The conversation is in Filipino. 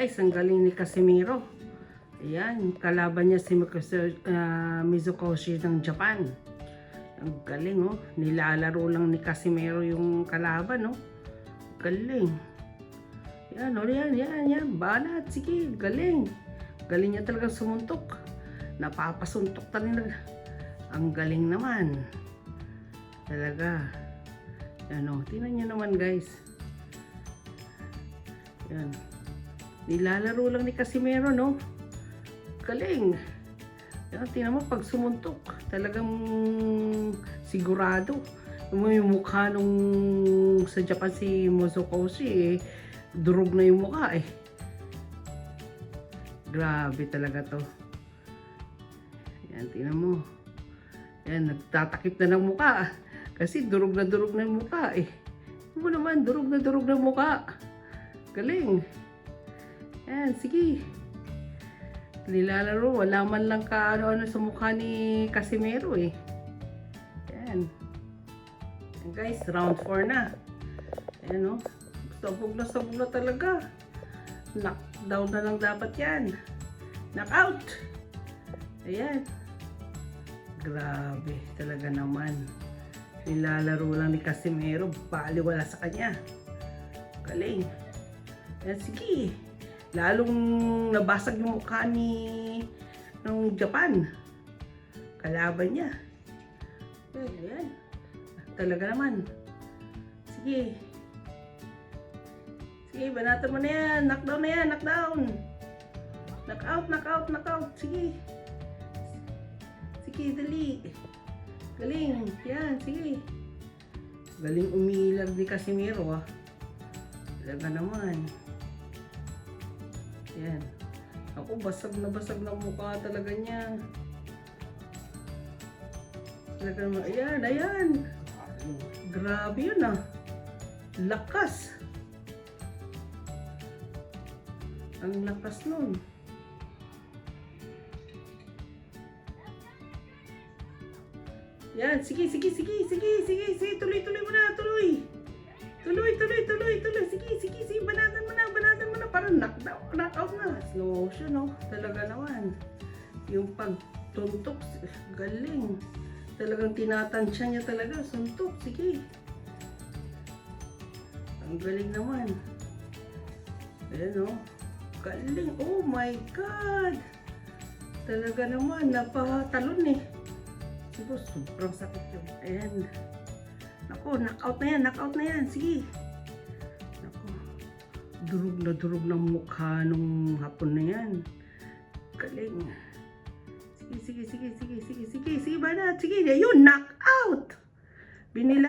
guys, ang galing ni Casimiro. Ayan, kalaban niya si Mizukoshi ng Japan. Ang galing, oh. Nilalaro lang ni Casimiro yung kalaban, oh. Galing. Yan, oh, yan. Banat, sige, galing. Galing niya talaga sumuntok. Napapasuntok talaga. Ang galing naman. Talaga. Yan, oh. Tingnan niyo naman, guys. Yan. Nilalaro lang ni Casimiro, no? Galing. Yan, tingnan mo, pag sumuntok, talagang sigurado. Yung mukha nung sa Japan si Mizukoshi, durog na yung mukha, eh. Grabe talaga to. Yan, tingnan mo. Yan, nagtatakip na ng mukha. Kasi durog na yung mukha, eh. Ano naman, durog na yung mukha. Galing. Yan, sige. Nilalaro, wala man lang ka ano sa mukha ni Casimiro, eh. Yan. Yan guys, round 4 na. Ayan, oh. Sabog na talaga. Knockdown na lang dapat yan. Knockout. Ayan. Grabe talaga naman. Nilalaro lang ni Casimiro, baliwala sa kanya. Galing. Yan, sige. Lalong nabasag yung mukha ng Japan. Kalaban niya. Ayan. Talaga naman. Sige. Sige, banatan mo na yan. Knockdown na yan. Knockdown. Knockout. Sige. Sige, dali. Galing. Yan, sige. Galing umilag ni Casimiro, ah. Talaga naman. Yan. Ako, basag na mukha talaga niya. Talaga naman. Ayan. Grabe yun, ah. Lakas. Ang lakas nun. Yan, sige. Tuloy mo na, tuloy. Sige, banatan mo na. Parang knockout na. Slow motion, no? Talaga naman. Yung pagtuntok, galing. Talagang tinatansya niya talaga. Suntok, sige. Ang galing naman. Ayan, no? Galing. Oh my God! Talaga naman, napatalon, eh. Siguro, sobrang sakit yun. Ayan. Naku, knockout na yan. Sige. Naku, durog ng mukha nung hapon na yan. Galing. Sige, banat. Sige, yun, knockout! Binila.